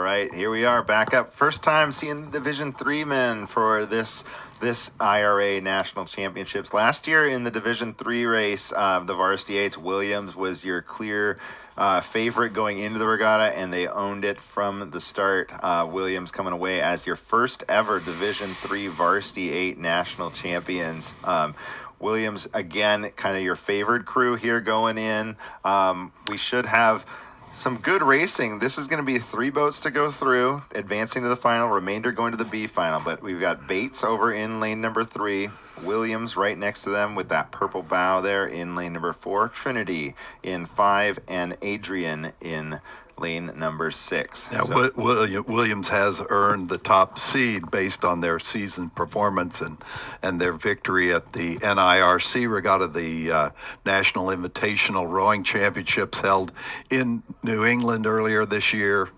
right, here we are back up. First time seeing the Division III men for this IRA National Championships. Last year in the Division III race, the Varsity 8's Williams was your clear favorite going into the regatta, and they owned it from the start. Williams coming away as your first ever Division III Varsity 8 National Champions. Williams, again, kind of your favored crew here going in. We should have some good racing. This is going to be 3 boats to go through, advancing to the final, remainder going to the B final. But we've got Bates over in lane number 3, Williams right next to them with that purple bow there in lane number 4, Trinity in 5, and Adrian in lane number 6. Yeah, so Williams has earned the top seed based on their season performance and their victory at the NIRC Regatta, the National Invitational Rowing Championships held in New England earlier this year.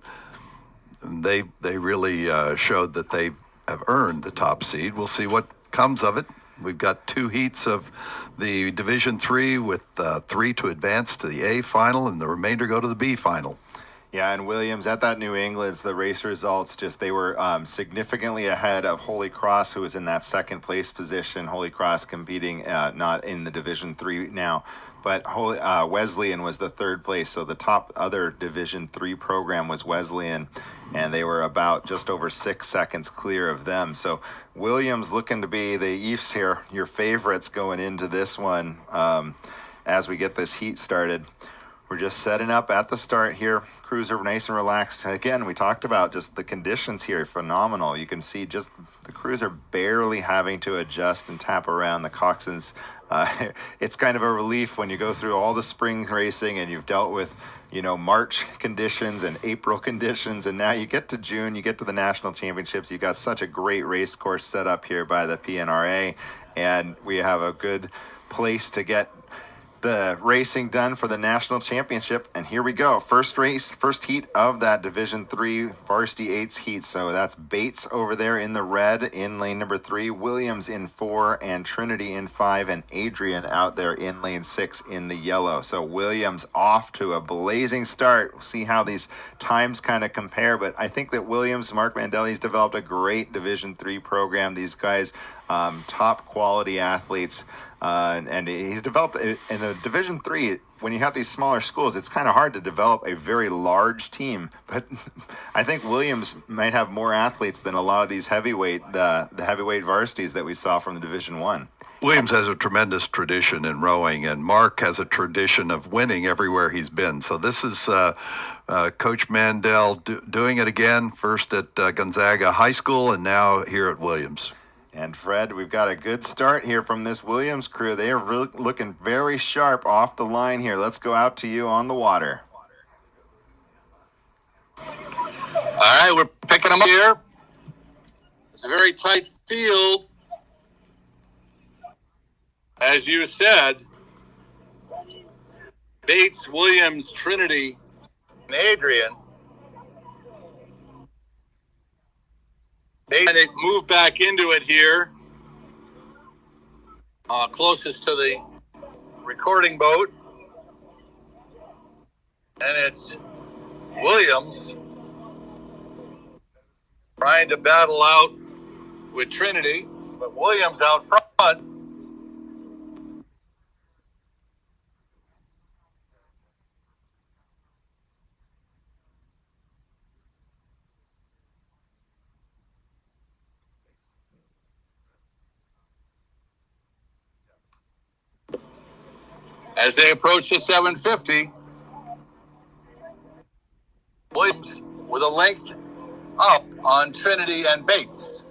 And they really showed that they have earned the top seed. We'll see what comes of it. We've got 2 heats of the Division III with 3 to advance to the A final, and the remainder go to the B final. Yeah, and Williams at that New England's, the race results they were significantly ahead of Holy Cross, who was in that second place position. Holy Cross competing not in the Division III now, but Wesleyan was the 3rd place. So the top other Division III program was Wesleyan, and they were about just over 6 seconds clear of them. So Williams looking to be the Eafs here, your favorites going into this one as we get this heat started. We're just setting up at the start here. Crews are nice and relaxed. Again, we talked about just the conditions here, phenomenal. You can see just the crews are barely having to adjust and tap around the coxswains. It's kind of a relief when you go through all the spring racing and you've dealt with, March conditions and April conditions, and now you get to June, you get to the national championships. You've got such a great race course set up here by the PNRA, and we have a good place to get the racing done for the national championship. And here we go, first heat of that Division III Varsity 8's heat. So that's Bates over there in the red in lane number 3, Williams in 4, and Trinity in 5, and Adrian out there in lane 6 in the yellow. So Williams off to a blazing start. We'll see how these times kind of compare, but I think that Williams, Mark Mandeli's developed a great Division III program. These guys, top quality athletes, and he's developed in the Division III. When you have these smaller schools, it's kind of hard to develop a very large team. But I think Williams might have more athletes than a lot of these the heavyweight varsities that we saw from the Division I. Williams has a tremendous tradition in rowing, and Mark has a tradition of winning everywhere he's been. So this is Coach Mandel doing it again, first at Gonzaga High School and now here at Williams. And Fred, we've got a good start here from this Williams crew. They are really looking very sharp off the line here. Let's go out to you on the water. All right, we're picking them up here. It's a very tight field. As you said, Bates, Williams, Trinity, and Adrian. They move back into it here, closest to the recording boat. And it's Williams trying to battle out with Trinity, but Williams out front. As they approach the 750, Williams with a length up on Trinity and Bates.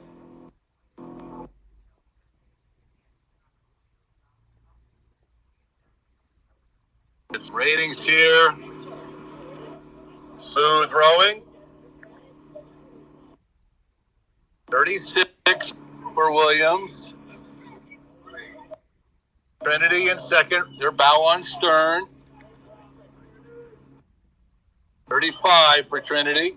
It's ratings here. Smooth rowing. 36 for Williams. Trinity in second, their bow on stern. 35 for Trinity.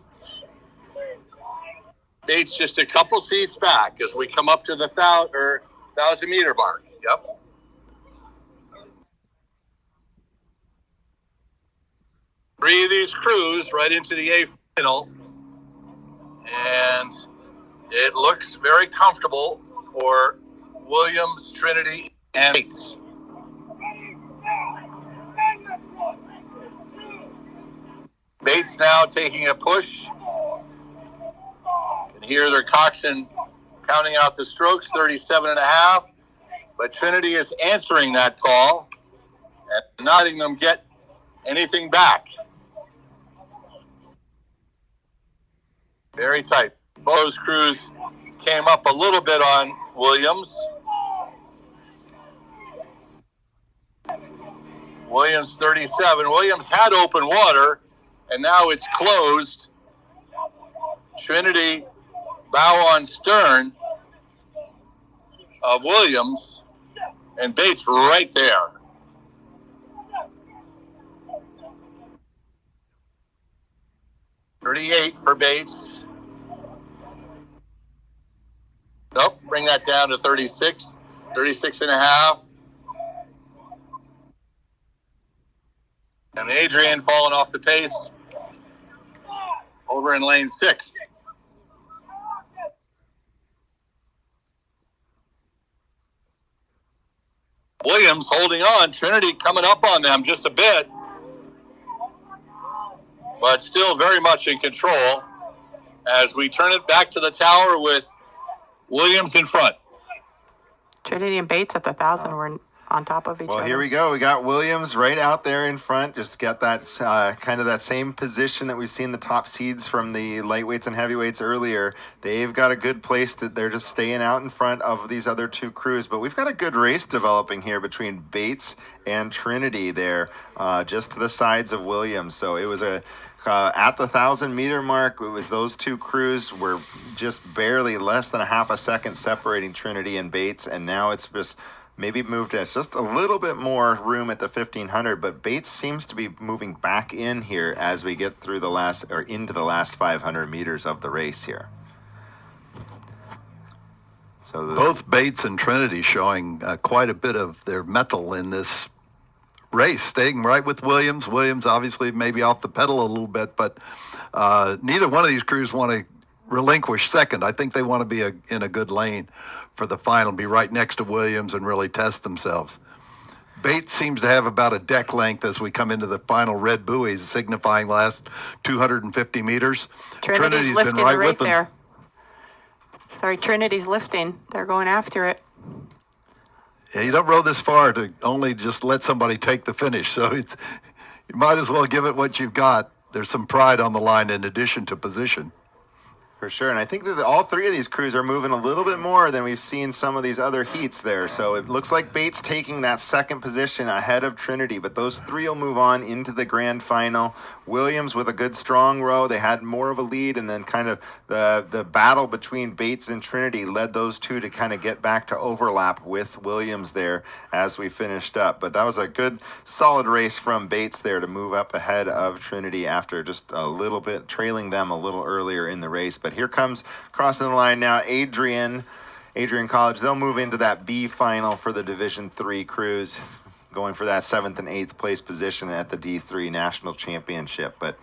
Bates just a couple seats back as we come up to the 1,000 meter mark. Yep. Three of these crews right into the A final. And it looks very comfortable for Williams, Trinity, and Bates. Bates now taking a push. You can hear their coxswain counting out the strokes, 37 and a half. But Trinity is answering that call and not letting them get anything back. Very tight. Both those crews came up a little bit on Williams. Williams 37. Williams had open water, and now it's closed. Trinity bow on stern of Williams, and Bates right there. .38 for Bates. Nope, bring that down to 36, 36 and a half. And Adrian falling off the pace over in lane 6. Williams holding on. Trinity coming up on them just a bit, but still very much in control as we turn it back to the tower with Williams in front. Trinity and Bates at the 1,000 were on top of each other. Well, here we go. We got Williams right out there in front. Just get that kind of that same position that we've seen the top seeds from the lightweights and heavyweights earlier. They've got a good place that they're just staying out in front of these other two crews. But we've got a good race developing here between Bates and Trinity there, just to the sides of Williams. So it was at the 1,000-meter mark, it was those two crews were just barely less than a half a second separating Trinity and Bates, and now it's just maybe moved to just a little bit more room at the 1,500, but Bates seems to be moving back in here as we get through the last, or into the last 500 meters of the race here. So both Bates and Trinity showing quite a bit of their mettle in this race, staying right with Williams. Williams obviously maybe off the pedal a little bit, but neither one of these crews want to relinquish second. I think they want to be in a good lane for the final, be right next to Williams and really test themselves. Bates seems to have about a deck length as we come into the final red buoys, signifying last 250 meters. Trinity's lifting been right with them. There. Sorry, Trinity's lifting. They're going after it. Yeah, you don't row this far to only just let somebody take the finish. So you might as well give it what you've got. There's some pride on the line in addition to position. For sure, and I think that all three of these crews are moving a little bit more than we've seen some of these other heats there. So it looks like Bates taking that second position ahead of Trinity, but those three will move on into the grand final. Williams with a good strong row. They had more of a lead, and then kind of the battle between Bates and Trinity led those two to kind of get back to overlap with Williams there as we finished up. But that was a good, solid race from Bates there to move up ahead of Trinity after just a little bit, trailing them a little earlier in the race. But here comes, crossing the line now, Adrian College. They'll move into that B final for the Division III crews, going for that 7th and 8th place position at the D3 National Championship. But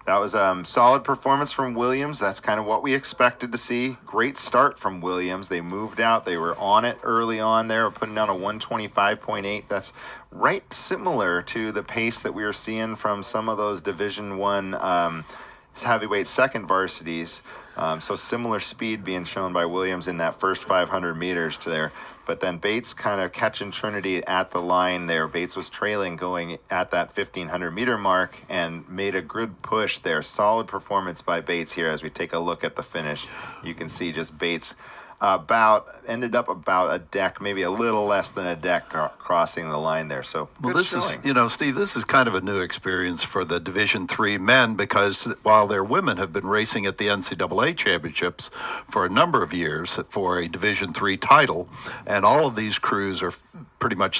that was a solid performance from Williams. That's kind of what we expected to see. Great start from Williams. They moved out. They were on it early on there, putting down a 125.8. That's right similar to the pace that we were seeing from some of those Division I heavyweight second varsities. So similar speed being shown by Williams in that first 500 meters to there. But then Bates kind of catching Trinity at the line there. Bates was trailing going at that 1,500 meter mark and made a good push there. Solid performance by Bates here as we take a look at the finish. You can see just Bates ended up about a deck, maybe a little less than a deck crossing the line there. So well, this showing. Is, Steve, this is kind of a new experience for the Division III men, because while their women have been racing at the NCAA championships for a number of years for a Division III title, and all of these crews are pretty much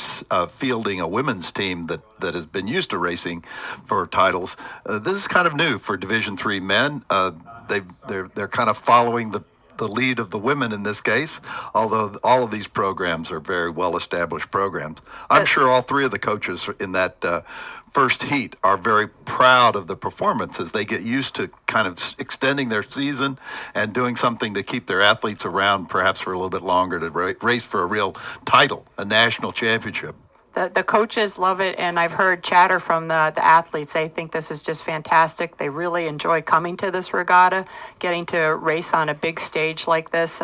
fielding a women's team that has been used to racing for titles. This is kind of new for Division III men. They're kind of following the the lead of the women in this case, although all of these programs are very well-established programs. I'm sure all three of the coaches in that first heat are very proud of the performances. They get used to kind of extending their season and doing something to keep their athletes around perhaps for a little bit longer to race for a real title, a national championship. The coaches love it, and I've heard chatter from the athletes. They think this is just fantastic. They really enjoy coming to this regatta, getting to race on a big stage like this.